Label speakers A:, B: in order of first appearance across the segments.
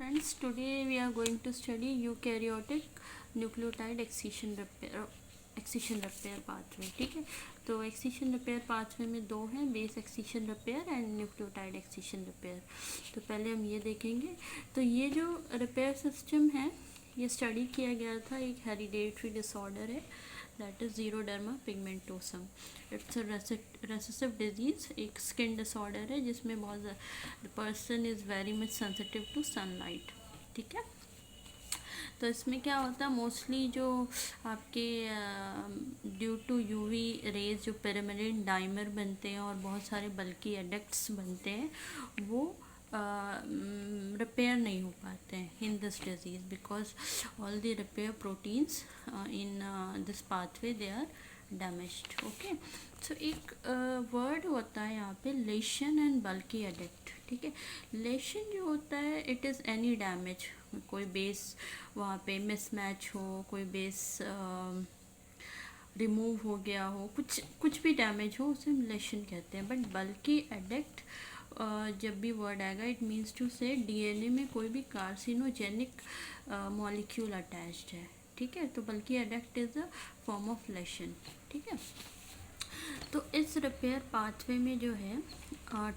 A: friends, today we are going to study eukaryotic nucleotide excision repair pathway. ठीक है, तो excision repair pathway में दो हैं, base excision repair and nucleotide excision repair. तो पहले हम ये देखेंगे. तो ये जो रिपेयर सिस्टम है ये स्टडी किया गया था, एक हेरिडेटरी डिसऑर्डर है, that is xeroderma pigmentosum. It's a recessive disease, एक स्किन डिसऑर्डर है जिसमें बहुत person is very much sensitive to sunlight. ठीक है, तो इसमें क्या होता है, मोस्टली जो आपके ड्यू टू यूवी रेज जो पिरामिडल डाइमर बनते हैं और बहुत सारे बल्कि एडक्ट्स बनते हैं, वो रिपेयर नहीं हो पाते हैं in this disease because all the repair proteins in this pathway they are damaged. Okay, so एक वर्ड होता है यहाँ पे, लेशन एंड बल्कि एडिक्ट. ठीक है, लेशन जो होता है इट इज़ एनी डैमेज, कोई बेस वहाँ पे मिसमैच हो, कोई बेस रिमूव हो गया हो, कुछ भी डैमेज हो, उसे हम लेशन कहते हैं. बट बल्कि एडिक्ट जब भी वर्ड आएगा इट मीन्स टू से डीएनए में कोई भी कार्सिनोजेनिक मॉलिक्यूल अटैच्ड है. ठीक है, तो bulky adduct is a form of lesion. ठीक है, तो इस रिपेयर पाथवे में जो है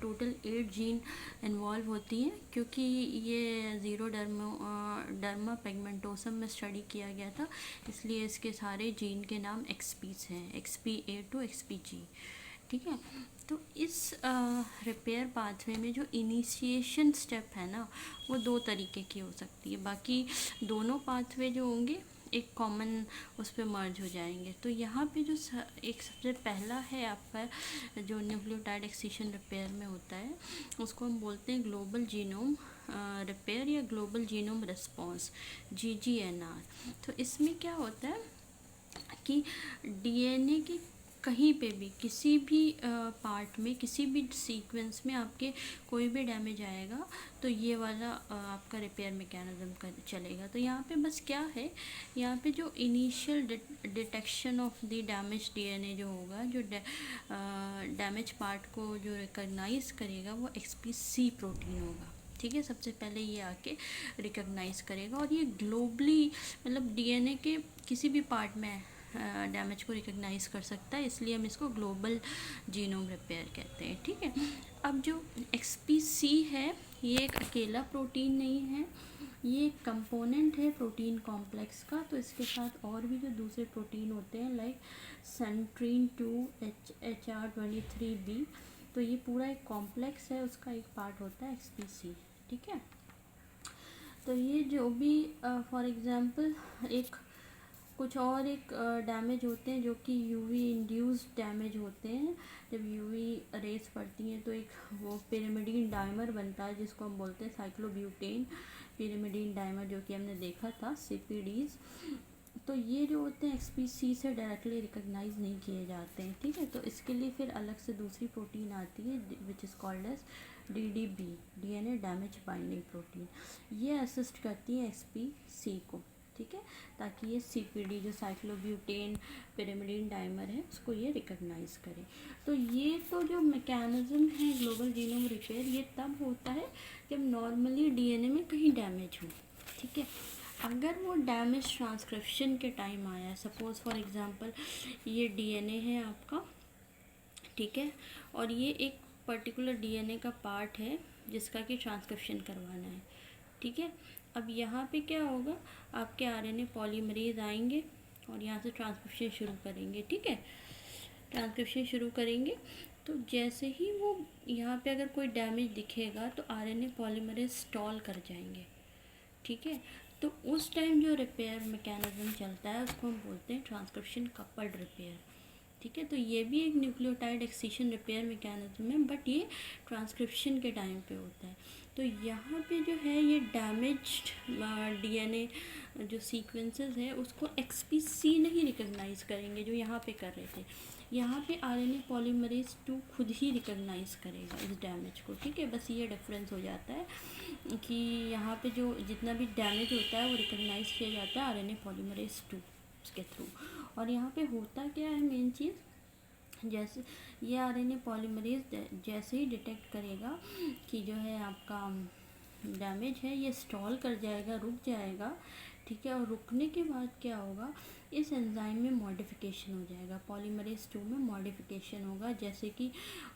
A: टोटल 8 जीन इन्वॉल्व होती हैं, क्योंकि ये ज़ीरोडर्मा पिगमेंटोसम में स्टडी किया गया था, इसलिए इसके सारे जीन के नाम एक्सपीस हैं, XPA to XPG. ठीक है, तो इस रिपेयर पाथवे में जो इनिशिएशन स्टेप है ना, वो दो तरीके की हो सकती है. बाकी दोनों पाथवे जो होंगे एक कॉमन उस पर मर्ज हो जाएंगे. तो यहाँ पे जो एक सबसे पहला है आपका जो न्यूक्लियोटाइड एक्सीशन रिपेयर में होता है, उसको हम बोलते हैं ग्लोबल जीनोम रिपेयर या ग्लोबल जीनोम रिस्पॉन्स, GGNR. तो इसमें क्या होता है कि डीएनए की कहीं पे भी किसी भी पार्ट में किसी भी सीक्वेंस में आपके कोई भी डैमेज आएगा तो ये वाला आपका रिपेयर मैकेनिज्म का चलेगा. तो यहाँ पे बस क्या है, यहाँ पे जो initial detection of the damage DNA जो होगा, जो डैमेज पार्ट को जो रिकॉग्नाइज करेगा वो XPC प्रोटीन होगा. ठीक है, सबसे पहले ये आके रिकॉग्नाइज करेगा और ये ग्लोबली मतलब डीएनए के किसी भी पार्ट में डैमेज को रिकॉग्नाइज कर सकता है, इसलिए हम इसको ग्लोबल जीनोम रिपेयर कहते हैं. ठीक है, अब जो XPC है ये एक अकेला प्रोटीन नहीं है, ये एक कंपोनेंट है प्रोटीन कॉम्प्लेक्स का. तो इसके साथ और भी जो दूसरे प्रोटीन होते हैं लाइक सेंट्रीन 2 HR23B, तो ये पूरा एक कॉम्प्लेक्स है, उसका एक पार्ट होता है XPC. ठीक है, तो ये जो भी फॉर एग्जांपल कुछ और एक डैमेज होते हैं जो कि यूवी इंड्यूस्ड डैमेज होते हैं. जब यूवी रेज पड़ती हैं तो एक वो पिरामिडीन डाइमर बनता है जिसको हम बोलते हैं साइक्लोब्यूटेन पिरामिडीन डाइमर, जो कि हमने देखा था CPDs. तो ये जो होते हैं XPC से डायरेक्टली रिकॉग्नाइज नहीं किए जाते हैं. ठीक है, तो इसके लिए फिर अलग से दूसरी प्रोटीन आती है which is called as DDB, DNA damage binding protein. ये असिस्ट करती है XPC को. ठीक है, ताकि ये CPD जो साइक्लोब्यूटेन पिरामिडीन डाइमर है उसको ये रिकॉग्नाइज करे. तो ये तो जो मैकेनिज्म है ग्लोबल जीनोम रिपेयर, ये तब होता है जब नॉर्मली डीएनए में कहीं डैमेज हो. ठीक है, अगर वो डैमेज ट्रांसक्रिप्शन के टाइम आया, सपोज फॉर एग्जांपल ये डीएनए है आपका, ठीक है, और ये एक पर्टिकुलर डीएनए का पार्ट है जिसका कि ट्रांसक्रिप्शन करवाना है. ठीक है, अब यहाँ पे क्या होगा, आपके RNA पॉलीमरेज आएंगे और यहाँ से ट्रांसक्रिप्शन शुरू करेंगे. ठीक है, ट्रांसक्रिप्शन शुरू करेंगे तो जैसे ही वो यहाँ पे अगर कोई डैमेज दिखेगा तो RNA पॉलीमरेज स्टॉल कर जाएंगे. ठीक है, तो उस टाइम जो रिपेयर मैकेनिज्म चलता है उसको हम बोलते हैं ट्रांसक्रिप्शन कपल्ड रिपेयर. ठीक है, तो ये भी एक न्यूक्लियोटाइड एक्सीशन रिपेयर मैकेनिज्म है, बट ये ट्रांसक्रिप्शन के टाइम पे होता है. तो यहाँ पे जो है ये डैमेज्ड डीएनए जो सीक्वेंसेस है उसको XPC नहीं रिकॉग्नाइज करेंगे जो यहाँ पे कर रहे थे. यहाँ पे RNA पॉलीमरेज 2 खुद ही रिकॉग्नाइज करेगा इस डैमेज को. ठीक है, बस ये डिफरेंस हो जाता है कि यहाँ पे जो जितना भी डैमेज होता है वो रिकॉग्नाइज किया जाता है RNA पॉलीमरेज 2 के थ्रू. और यहाँ पे होता क्या है मेन चीज़, जैसे ये RNA पॉलीमरेज जैसे ही डिटेक्ट करेगा कि जो है आपका डैमेज है ये स्टॉल कर जाएगा, रुक जाएगा, ठीक है। और रुकने के बाद क्या होगा, इस एंजाइम में मॉडिफिकेशन हो जाएगा, पॉलीमरेज 2 में मॉडिफिकेशन होगा, जैसे कि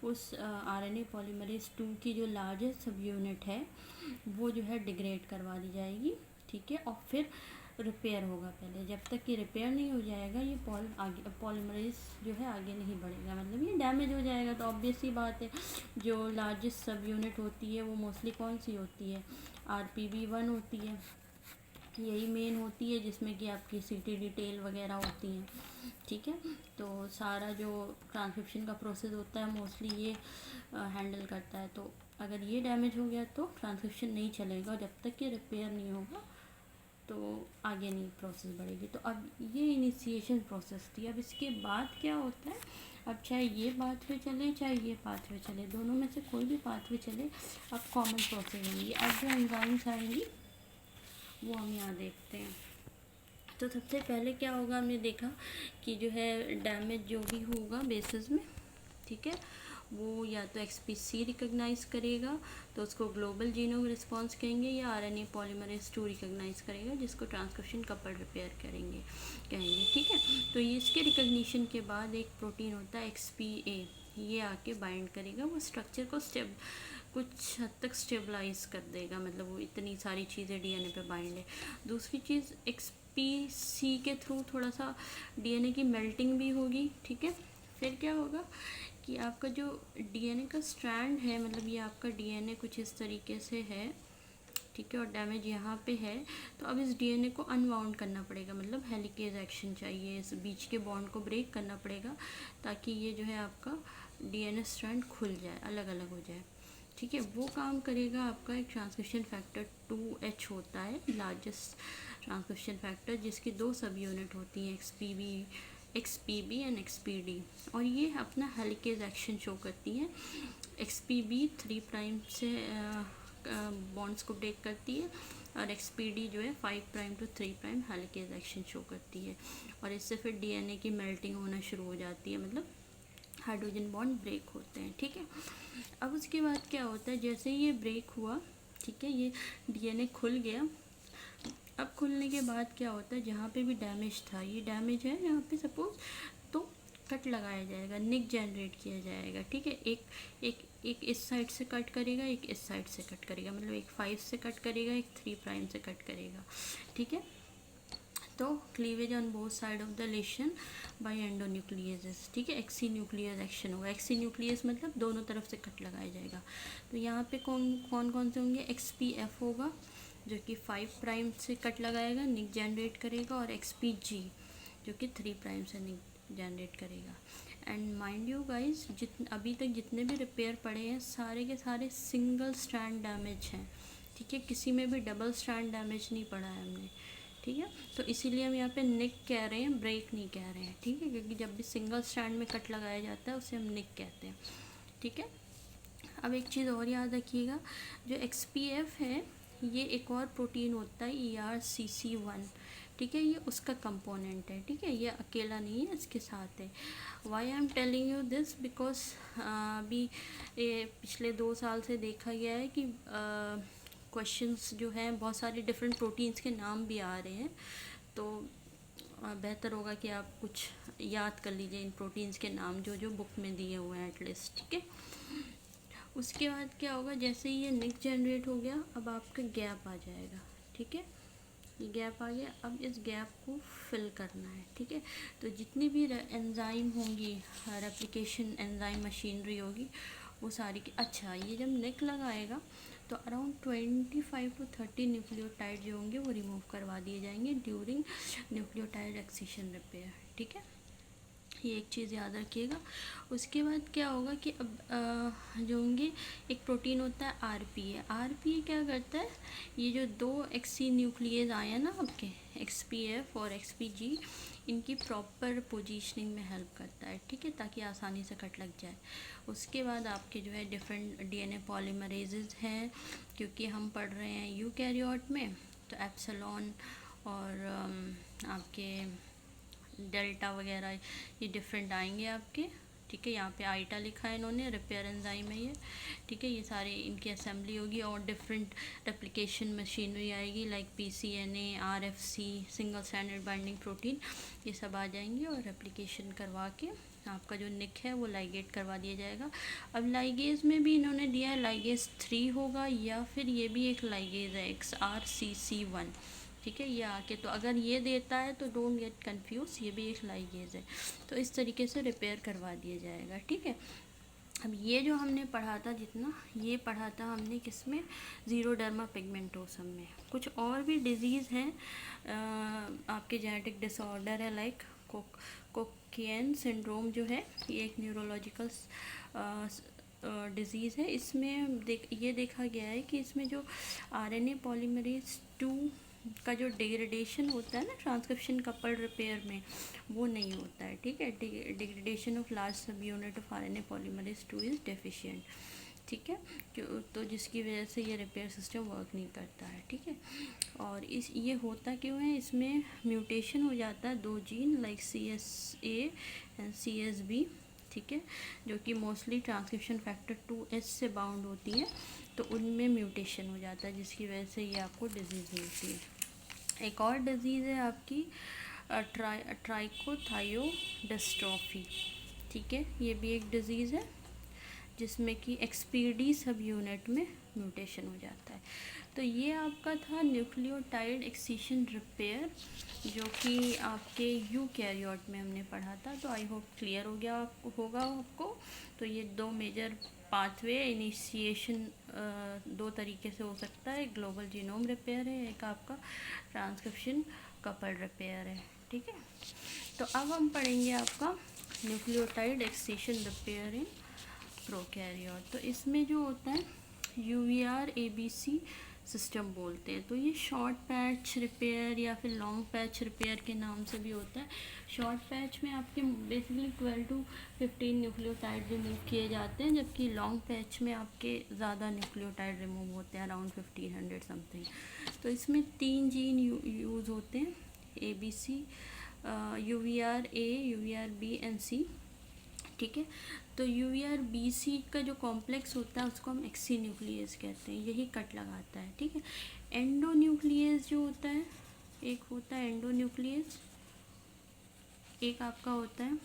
A: उस आरएनए पॉलीमरेज 2 की जो लार्जेस्ट सब यूनिट है वो जो है डिग्रेड करवा दी जाएगी, ठीक है। और फिर रिपेयर होगा पहले, जब तक कि रिपेयर नहीं हो जाएगा ये पॉलीमरेज जो है आगे नहीं बढ़ेगा, मतलब ये डैमेज हो जाएगा। तो ऑब्वियस सी बात है, जो लार्जेस्ट सब यूनिट होती है वो मोस्टली कौन सी होती है, RPB1 होती है, यही मेन होती है, जिसमें कि आपकी CTD टेल वगैरह होती हैं, ठीक है। तो सारा जो ट्रांसक्रिप्शन का प्रोसेस होता है मोस्टली ये हैंडल करता है। तो अगर ये डैमेज हो गया तो ट्रांसक्रिप्शन नहीं चलेगा, जब तक कि रिपेयर नहीं होगा तो आगे नहीं प्रोसेस बढ़ेगी। तो अब ये इनिशिएशन प्रोसेस थी। अब इसके बाद क्या होता है, अब चाहे ये पाथवे चले चाहे ये पाथवे चले, दोनों में से कोई भी पाथवे चले, अब कॉमन प्रोसेस होंगी। अब जो एंजाइम्स आएंगी वो हम यहाँ देखते हैं। तो सबसे पहले क्या होगा, हमने देखा कि जो है डैमेज जो भी होगा बेसिस में, ठीक है, वो या तो XPC रिकॉग्नाइज करेगा तो उसको ग्लोबल जीनोम रिस्पांस कहेंगे, या RNA पॉलीमरेज 2 रिकॉग्नाइज करेगा जिसको ट्रांसक्रिप्शन कपल रिपेयर कहेंगे, ठीक है। तो ये इसके रिकॉग्निशन के बाद एक प्रोटीन होता है XPA, ये आके बाइंड करेगा, वो स्ट्रक्चर को कुछ हद तक स्टेबलाइज कर देगा, मतलब वो इतनी सारी चीज़ें DNA पे बाइंड है। दूसरी चीज़ XPC के थ्रू थोड़ा सा DNA की मेल्टिंग भी होगी, ठीक है। फिर क्या होगा कि आपका जो DNA का स्ट्रैंड है, मतलब ये आपका DNA कुछ इस तरीके से है, ठीक है, और डैमेज यहाँ पे है, तो अब इस DNA को अनवाउंड करना पड़ेगा, मतलब हेलिकेज एक्शन चाहिए, इस बीच के बॉन्ड को ब्रेक करना पड़ेगा ताकि ये जो है आपका DNA स्ट्रैंड खुल जाए, अलग अलग हो जाए, ठीक है। वो काम करेगा आपका एक ट्रांसक्रिप्शन फैक्टर 2H होता है, लार्जेस्ट ट्रांसक्रिप्शन फैक्टर, जिसकी 2 सब यूनिट होती हैं, XPB एंड XPD, और ये अपना हेलिकेज एक्शन शो करती हैं। XPB 3 प्राइम से बॉन्ड्स को ब्रेक करती है, और XPD जो है 5 prime to 3 prime helicase action show करती है, और इससे फिर DNA की मेल्टिंग होना शुरू हो जाती है, मतलब हाइड्रोजन बॉन्ड ब्रेक होते हैं, ठीक है। अब उसके बाद क्या होता है, जैसे ये ब्रेक हुआ, ठीक है, ये DNA खुल गया। अब खुलने के बाद क्या होता है, जहाँ पे भी डैमेज था, ये डैमेज है यहाँ पे सपोज, तो कट लगाया जाएगा, निक जनरेट किया जाएगा, ठीक है। एक इस साइड से कट करेगा, एक इस साइड से कट करेगा, मतलब एक 5 से कट करेगा, एक 3 प्राइम से कट करेगा, ठीक है। तो cleavage on both side of the lesion by endonuclease, ठीक है। एक्सी न्यूक्लियस एक्शन होगा, एक्सी न्यूक्लियस मतलब दोनों तरफ से कट लगाया जाएगा। तो यहाँ पे कौन से होंगे, XPF होगा जो कि 5 प्राइम से कट लगाएगा, निक जनरेट करेगा, और XPG जो कि 3 प्राइम से निक जनरेट करेगा। एंड माइंड यू गाइज, अभी तक जितने भी रिपेयर पड़े हैं सारे के सारे सिंगल स्ट्रैंड डैमेज हैं, ठीक है, किसी में भी डबल स्ट्रैंड डैमेज नहीं पड़ा है हमने, ठीक है। तो इसीलिए हम यहाँ पे निक कह रहे हैं, ब्रेक नहीं कह रहे हैं, ठीक है, क्योंकि जब भी सिंगल स्ट्रैंड में कट लगाया जाता है उसे हम निक कहते हैं, ठीक है। अब एक चीज़ और याद रखिएगा, जो XPF है ये एक और प्रोटीन होता है ERCC1, ठीक है, ये उसका कंपोनेंट है, ठीक है, ये अकेला नहीं है, इसके साथ है। Why I am telling you this, because अभी ये पिछले 2 साल से देखा गया है कि क्वेश्चंस जो हैं बहुत सारे डिफरेंट प्रोटीन्स के नाम भी आ रहे हैं, तो बेहतर होगा कि आप कुछ याद कर लीजिए इन प्रोटीन्स के नाम जो जो बुक में दिए हुए हैं एटलीस्ट, ठीक है। उसके बाद क्या होगा, जैसे ही ये निक जनरेट हो गया, अब आपका गैप आ जाएगा, ठीक है, ये गैप आ गया। अब इस गैप को फिल करना है, ठीक है। तो जितनी भी एंजाइम होंगी, रेप्लिकेशन एंजाइम मशीनरी होगी, वो सारी की, अच्छा ये जब निक लगाएगा तो अराउंड 25 to 30 न्यूक्लियोटाइड जो होंगे वो रिमूव करवा दिए जाएंगे ड्यूरिंग न्यूक्लियोटाइड एक्सीशन रिपेयर, ठीक है, ये एक चीज़ याद रखिएगा। उसके बाद क्या होगा कि अब जो होंगे, एक प्रोटीन होता है RPA क्या करता है, ये जो 2 एक्सी न्यूक्लियस आए हैं ना आपके, XPF और XPG, इनकी प्रॉपर पोजीशनिंग में हेल्प करता है, ठीक है, ताकि आसानी से कट लग जाए। उसके बाद आपके जो है डिफरेंट DNA पॉलीमरेजेस हैं, क्योंकि हम पढ़ रहे हैं यूकैरियोट में, तो एप्सिलॉन और आपके डेल्टा वगैरह ये डिफरेंट आएंगे आपके, ठीक है। यहाँ पे आइटा लिखा है इन्होंने, रिपेयर एंजाइम है ये, ठीक है। ये सारे इनकी असेंबली होगी और डिफरेंट रेप्लिकेशन मशीनरी आएगी like PCNA, RFC, single standard binding protein, ये सब आ जाएंगी और रेप्लिकेशन करवा के आपका जो निक है वो लाइगेट करवा दिया जाएगा। अब लाइगेज में भी इन्होंने दिया है लाइगेज 3 होगा या फिर ये भी एक लाइगेज है XRCC1, ठीक है। ये आके तो अगर ये देता है तो डोंट गेट कंफ्यूज, ये भी एक लाइगेज है। तो इस तरीके से रिपेयर करवा दिया जाएगा, ठीक है। अब ये जो हमने पढ़ा था, जितना ये पढ़ा था हमने किस में, ज़ीरोडर्मा पिगमेंटोसम में। कुछ और भी डिजीज़ हैं आपके, जेनेटिक डिसऑर्डर है लाइक कोकियन सिंड्रोम जो है, ये एक न्यूरोलॉजिकल डिज़ीज़ है। इसमें ये देखा गया है कि इसमें जो RNA पॉलीमरेज 2 का जो डिग्रेडेशन होता है ना ट्रांसक्रिप्शन कपल रिपेयर में, वो नहीं होता है, ठीक है। डिग्रेडेशन ऑफ लार्ज सब unit of RNA polymerase 2 is deficient, ठीक है। तो जिसकी वजह से ये रिपेयर सिस्टम वर्क नहीं करता है, ठीक है। और ये होता क्यों है, इसमें म्यूटेशन हो जाता है 2 gene like CSA and CSB, ठीक है, जो कि मोस्टली ट्रांसक्रिप्शन फैक्टर 2S से बाउंड होती है, तो उनमें म्यूटेशन हो जाता है जिसकी वजह से ये आपको डिजीज़ मिलती है। एक और डिज़ीज़ है आपकी ट्राइकोथायोडिस्ट्रोफी, ठीक है। ये भी एक डिज़ीज़ है जिसमें कि XPD सब यूनिट में म्यूटेशन हो जाता है। तो ये आपका था न्यूक्लियोटाइड एक्सीशन रिपेयर, जो कि आपके यूकैरियोट में हमने पढ़ा था। तो आई होप क्लियर हो गया होगा आपको। तो ये 2 मेजर पाथवे इनिशिएशन 2 तरीके से हो सकता है, ग्लोबल जीनोम रिपेयर है, एक आपका ट्रांसक्रिप्शन कपल रिपेयर है, ठीक है। तो अब हम पढ़ेंगे आपका nucleotide excision repair in prokaryote. तो इसमें जो होता है UVR ABC सिस्टम बोलते हैं। तो ये शॉर्ट पैच रिपेयर या फिर लॉन्ग पैच रिपेयर के नाम से भी होता है। शॉर्ट पैच में आपके बेसिकली 12 to 15 न्यूक्लियोटाइड रिमूव किए जाते हैं, जबकि लॉन्ग पैच में आपके ज़्यादा न्यूक्लियोटाइड रिमूव होते हैं, अराउंड 1500 समथिंग। तो इसमें 3 जीन यूज़ होते हैं, ABC, UVRA, UVRB and C, ठीक है। तो UVRBC का जो कॉम्प्लेक्स होता है उसको हम एक्सी न्यूक्लियस कहते हैं, यही कट लगाता है, ठीक है। एंडो न्यूक्लियस जो होता है, एक होता है एंडो न्यूक्लियस, एक आपका होता है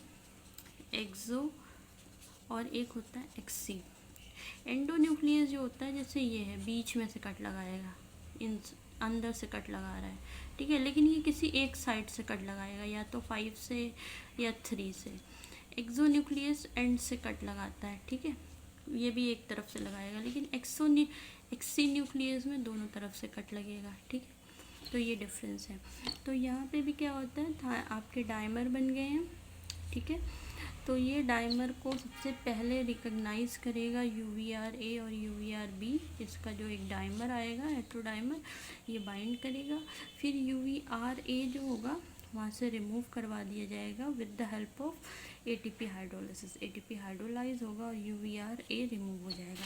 A: एक्सो और एक होता है एक्सी। एंडो न्यूक्लियस जो होता है जैसे ये है, बीच में से कट लगाएगा, इन अंदर से कट लगा रहा है, ठीक है, लेकिन ये किसी एक साइड से कट लगाएगा, या तो 5 से या 3 से। एक्सोन्यूक्लियस एंड से कट लगाता है, ठीक है, ये भी एक तरफ से लगाएगा, लेकिन एक्सी न्यूक्लियस में दोनों तरफ से कट लगेगा, ठीक है। तो ये डिफरेंस है। तो यहाँ पे भी क्या होता है, आपके डायमर बन गए हैं, ठीक है। तो ये डायमर को सबसे पहले रिकग्नाइज करेगा UVRA और UVRB, इसका जो एक डायमर आएगा हेटेरोडाइमर, ये बाइंड करेगा। फिर UVRA जो होगा वहाँ से रिमूव करवा दिया जाएगा with the help of ATP hydrolysis. ATP hydrolyse होगा और UVRA रिमूव हो जाएगा।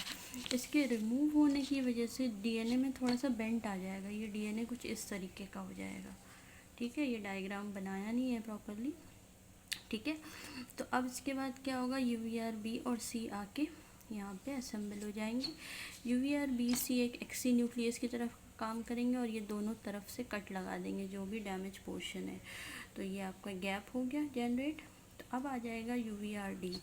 A: इसके रिमूव होने की वजह से DNA में थोड़ा सा बेंट आ जाएगा, ये DNA कुछ इस तरीके का हो जाएगा, ठीक है। ये डायग्राम बनाया नहीं है प्रॉपरली, ठीक है। तो अब इसके बाद क्या होगा, UVRB और C आके यहाँ पे असेंबल हो जाएंगे। UVRBC एक एक्सी न्यूक्लियस की तरफ काम करेंगे और ये दोनों तरफ से कट लगा देंगे जो भी डैमेज पोर्शन है। तो ये आपका गैप हो गया जनरेट। तो अब आ जाएगा UVRD।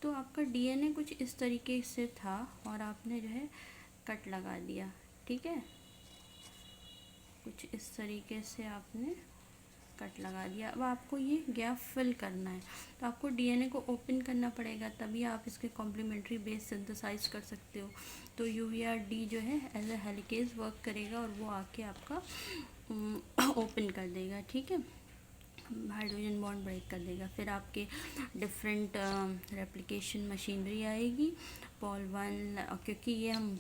A: तो आपका DNA कुछ इस तरीके से था और आपने जो है कट लगा दिया, ठीक है, कुछ इस तरीके से आपने कट लगा दिया। अब आपको ये गैप फिल करना है, तो आपको DNA को ओपन करना पड़ेगा, तभी आप इसके कॉम्प्लीमेंट्री बेस सिंथेसाइज कर सकते हो। तो UVRD जो है एज अ हेलिकेज वर्क करेगा और वो आके आपका ओपन कर देगा, ठीक है, हाइड्रोजन बॉन्ड ब्रेक कर देगा। फिर आपके डिफरेंट रेप्लिकेशन मशीनरी आएगी, पॉल 1, क्योंकि ये हम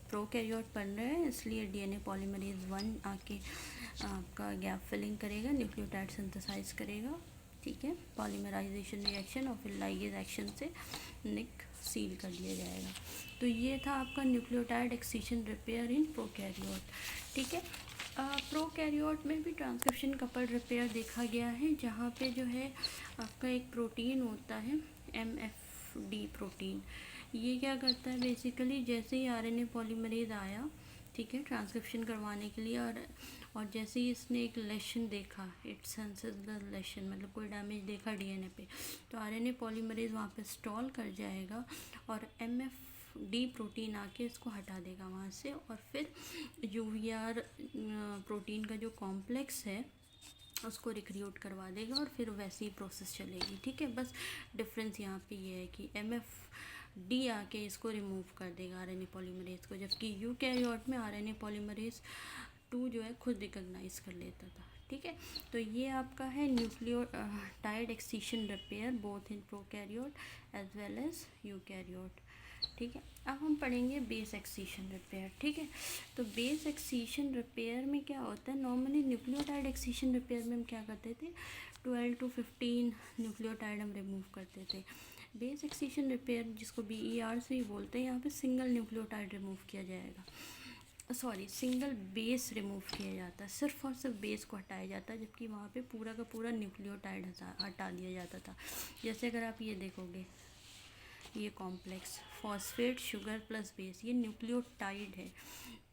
A: प्रोकैरियोट पढ़ रहे हैं इसलिए DNA पॉलीमरेज 1 आके आपका गैप फिलिंग करेगा, न्यूक्लियोटाइड सिंथेसाइज करेगा, ठीक है, पॉलीमराइजेशन रिएक्शन और फिर लाइगेज एक्शन से निक सील कर दिया जाएगा। तो ये था आपका nucleotide excision repair in prokaryote, ठीक है। प्रोकैरियोट में भी ट्रांसक्रिप्शन कपल रिपेयर देखा गया है, जहाँ पे जो है आपका एक प्रोटीन होता है MF डी प्रोटीन। ये क्या करता है बेसिकली, जैसे ही आरएनए पॉलीमरेज आया, ठीक है, ट्रांसक्रिप्शन करवाने के लिए, और जैसे ही इसने एक लेशन देखा, इट सेंसेस द लेशन, मतलब कोई डैमेज देखा डीएनए पे, तो आरएनए पॉलीमरेज वहाँ पे स्टॉल कर जाएगा और एमएफ डी प्रोटीन आके इसको हटा देगा वहाँ से, और फिर यूवीआर प्रोटीन का जो कॉम्प्लेक्स है उसको रिक्रिएट करवा देगा और फिर वैसी ही प्रोसेस चलेगी। ठीक है, बस डिफरेंस यहाँ पे ये है कि MFD आके इसको रिमूव कर देगा आरएनए पॉलीमरेज को, जबकि यूकैरियोट में आरएनए पॉलीमरेज 2 जो है खुद रिकॉग्नाइज कर लेता था। ठीक है, तो ये आपका है nucleotide excision repair both in prokaryote as well as eukaryote. ठीक है, अब हम पढ़ेंगे बेस एक्सीशन रिपेयर। ठीक है, तो बेस एक्सीशन रिपेयर में क्या होता है, नॉर्मली न्यूक्लियोटाइड एक्सीशन रिपेयर में हम क्या करते थे, 12 to 15 न्यूक्लियोटाइड हम रिमूव करते थे। बेस एक्सीशन रिपेयर, जिसको BER से ही बोलते हैं, यहाँ पे सिंगल न्यूक्लियोटाइड रिमूव किया जाएगा, सॉरी सिंगल बेस रिमूव किया जाता है, सिर्फ और सिर्फ बेस को हटाया जाता है, जबकि वहाँ पे पूरा का पूरा न्यूक्लियोटाइड हटा दिया जाता था। जैसे अगर आप ये देखोगे, ये complex phosphate sugar plus base, ये न्यूक्लियोटाइड है,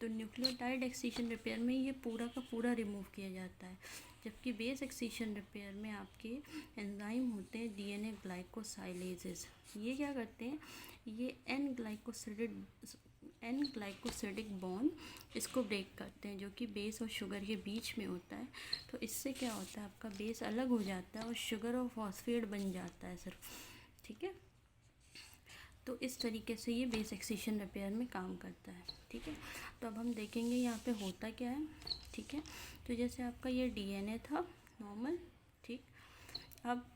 A: तो न्यूक्लियोटाइड एक्सीशन रिपेयर में ये पूरा का पूरा रिमूव किया जाता है, जबकि बेस एक्सीशन रिपेयर में आपके एंजाइम होते हैं DNA ग्लाइकोसाइलेजेस। ये क्या करते हैं, ये एन ग्लाइकोसिडिक बॉन्ड इसको ब्रेक करते हैं, जो कि बेस और शुगर के बीच में होता है। तो इससे क्या होता है, आपका बेस अलग हो जाता है और शुगर और फॉस्फेट बन जाता है सिर्फ। ठीक है, तो इस तरीके से ये बेस एक्सीशन रिपेयर में काम करता है। ठीक है, तो अब हम देखेंगे यहाँ पे होता क्या है। ठीक है, तो जैसे आपका ये DNA था नॉर्मल, ठीक, अब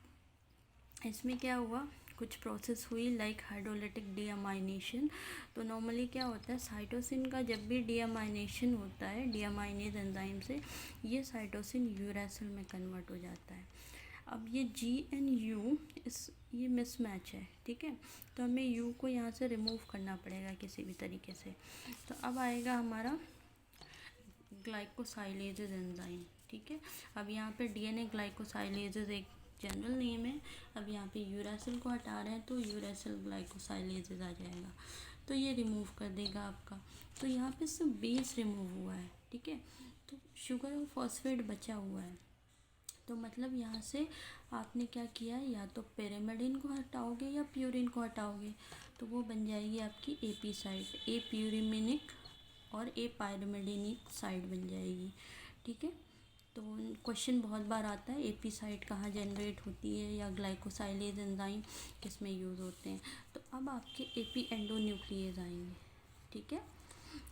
A: इसमें क्या हुआ, कुछ प्रोसेस हुई लाइक हाइड्रोलिटिक डीअमाइनेशन। तो नॉर्मली क्या होता है, साइटोसिन का जब भी डीअमाइनेशन होता है डीअमाइनेज एंजाइम से, ये साइटोसिन यूरैसिल में कन्वर्ट हो जाता है। अब ये GNU ये मिसमैच है। ठीक है, तो हमें U को यहाँ से रिमूव करना पड़ेगा किसी भी तरीके से। तो अब आएगा हमारा ग्लाइकोसाइलेजेस एंजाइम। ठीक है, अब यहाँ पे DNA ग्लाइकोसाइलेजेस एक जनरल नेम है। अब यहाँ पे यूरैसिल को हटा रहे हैं तो यूरैसिल ग्लाइकोसाइलेजेस आ जाएगा, तो ये रिमूव कर देगा आपका। तो यहाँ पे सिर्फ बेस रिमूव हुआ है। ठीक है, तो शुगर और फॉस्फेट बचा हुआ है। तो मतलब यहाँ से आपने क्या किया, या तो पेरिमिडिन को हटाओगे या प्यूरिन को हटाओगे, तो वो बन जाएगी आपकी AP साइड, ए प्यूरिमिनिक और ए पायरिमिडिनिक साइड बन जाएगी। ठीक है, तो क्वेश्चन बहुत बार आता है AP साइड कहाँ जनरेट होती है या ग्लाइकोसाइलेज एंजाइम किस में यूज़ होते हैं। तो अब आपके AP एंडोन्यूक्लियेज आएंगे। ठीक है,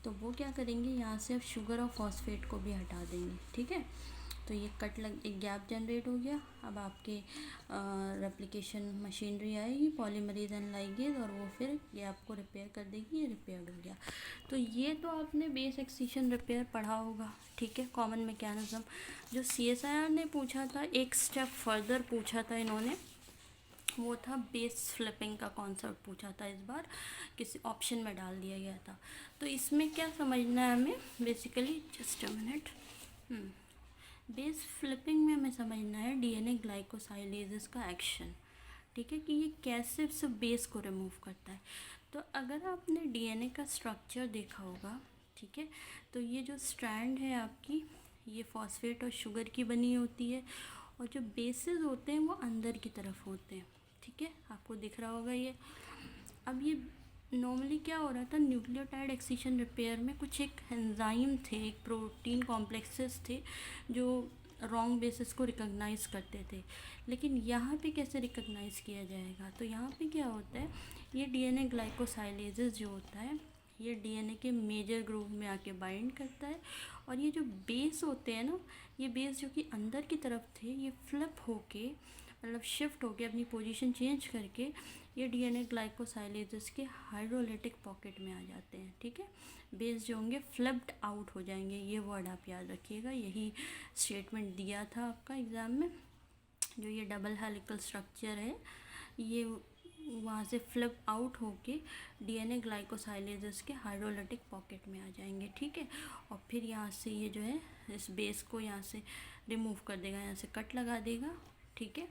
A: तो वो क्या करेंगे, यहाँ से अब शुगर और फॉस्फेट को भी हटा देंगे। ठीक है, तो ये एक गैप जनरेट हो गया। अब आपके रेप्लिकेशन मशीनरी आएगी, पॉलीमरेज एंड लाइगेज, और वो फिर गैप को रिपेयर कर देगी। ये रिपेयर्ड हो गया। तो ये तो आपने बेस एक्सीशन रिपेयर पढ़ा होगा। ठीक है, कॉमन मैकेनिज्म। जो CSIR ने पूछा था, एक स्टेप फर्दर पूछा था इन्होंने, वो था बेस फ्लिपिंग का कॉन्सेप्ट पूछा था। इस बार किसी ऑप्शन में डाल दिया गया था। तो इसमें क्या समझना है हमें basically, just a minute, base flipping में हमें समझना है DNA ग्लाइकोसाइलेजेस का एक्शन। ठीक है, कि ये कैसे सिर्फ बेस को रिमूव करता है। तो अगर आपने DNA का स्ट्रक्चर देखा होगा, ठीक है, तो ये जो स्ट्रैंड है आपकी, ये फॉस्फेट और शुगर की बनी होती है, और जो बेसेस होते हैं वो अंदर की तरफ होते हैं। ठीक है, आपको दिख रहा होगा ये। अब ये नॉर्मली क्या हो रहा था, न्यूक्लियोटाइड एक्सीशन रिपेयर में कुछ एक एंजाइम थे, एक प्रोटीन कॉम्प्लेक्सेस थे जो रॉन्ग बेसिस को रिकॉग्नाइज करते थे। लेकिन यहाँ पे कैसे रिकॉग्नाइज किया जाएगा, तो यहाँ पे क्या होता है, ये DNA ग्लाइकोसाइलेजेस जो होता है, ये DNA के मेजर ग्रुप में आके बाइंड करता है, और ये जो बेस होते हैं ना, ये बेस जो कि अंदर की तरफ थे, ये फ्लिप होके, मतलब शिफ्ट होके अपनी पोजीशन चेंज करके ये DNA ग्लाइकोसाइलेजेस के हाइड्रोलिटिक पॉकेट में आ जाते हैं। ठीक है, बेस जो होंगे फ्लिप्ड आउट हो जाएंगे। ये वर्ड आप याद रखिएगा, यही स्टेटमेंट दिया था आपका एग्ज़ाम में। जो ये डबल हेलिकल स्ट्रक्चर है, ये वहाँ से फ्लिप आउट होके DNA ग्लाइकोसाइलेजेस के हाइड्रोलिटिक पॉकेट में आ जाएंगे। ठीक है, और फिर यहाँ से ये जो है इस बेस को यहाँ से रिमूव कर देगा, यहाँ से कट लगा देगा। ठीक है,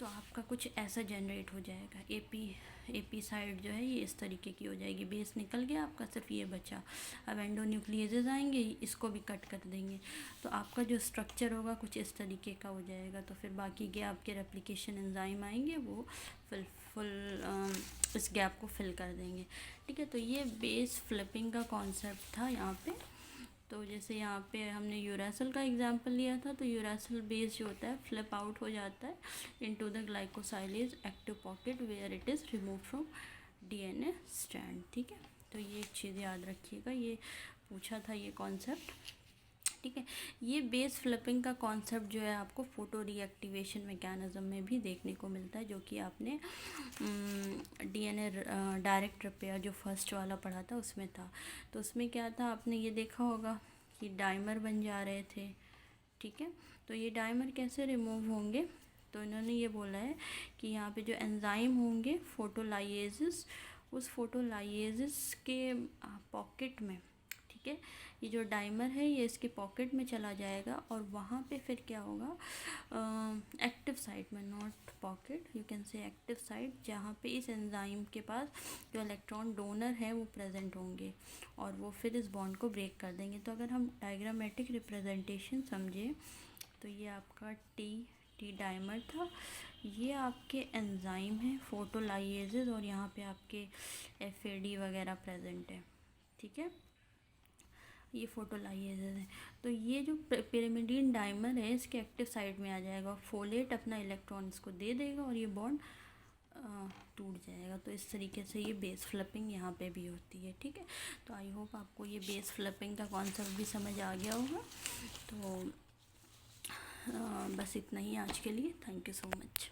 A: तो आपका कुछ ऐसा जनरेट हो जाएगा। एपी साइड जो है ये इस तरीके की हो जाएगी। बेस निकल गया आपका, सिर्फ ये बचा। अब एंडोन्यूक्लियेजेस आएंगे, इसको भी कट कर देंगे, तो आपका जो स्ट्रक्चर होगा कुछ इस तरीके का हो जाएगा। तो फिर बाकी के आपके रेप्लिकेशन एंजाइम आएंगे, वो फुल इस गैप को फिल कर देंगे। ठीक है, तो ये बेस फ्लिपिंग का कॉन्सेप्ट था यहाँ पे। तो जैसे यहाँ पे हमने यूरासिल का एग्जांपल लिया था, तो यूरासिल बेस जो होता है फ्लिप आउट हो जाता है into the glycosylase active pocket where it is remove from DNA strand. ठीक है, तो ये एक चीज़ याद रखिएगा, ये पूछा था ये कॉन्सेप्ट। ठीक है, ये बेस फ्लिपिंग का कॉन्सेप्ट जो है आपको फोटो रीएक्टिवेशन मैकेनिज्म में भी देखने को मिलता है, जो कि आपने डीएनए डायरेक्ट रिपेयर जो फर्स्ट वाला पढ़ा था उसमें था। तो उसमें क्या था, आपने ये देखा होगा कि डाइमर बन जा रहे थे। ठीक है, तो ये डाइमर कैसे रिमूव होंगे, तो इन्होंने ये बोला है कि यहाँ पे जो एंजाइम होंगे फोटोलाइएजेस, उस फोटोलाइएजेस के पॉकेट में, ठीक है, ये जो डाइमर है ये इसके पॉकेट में चला जाएगा और वहाँ पे फिर क्या होगा, एक्टिव साइट में, not pocket, you can say active site, जहाँ पे इस एंजाइम के पास जो इलेक्ट्रॉन डोनर है वो प्रेजेंट होंगे और वो फिर इस बॉन्ड को ब्रेक कर देंगे। तो अगर हम डायग्रामेटिक रिप्रेजेंटेशन समझें तो ये आपका टी डाइमर था, ये आपके एंजाइम है फोटोलाइएजेस और यहाँ पे आपके FAD वगैरह प्रेजेंट है। ठीक है, ये फोटोलाइएजेस है। तो ये जो पिरिमिडीन डाइमर है इसके एक्टिव साइड में आ जाएगा, फोलेट अपना इलेक्ट्रॉन इसको दे देगा और ये बॉन्ड टूट जाएगा। तो इस तरीके से ये बेस फ्लिपिंग यहाँ पे भी होती है। ठीक है, तो आई होप आपको ये बेस फ्लिपिंग का कॉन्सेप्ट भी समझ आ गया होगा। तो बस इतना ही आज के लिए। Thank you so much.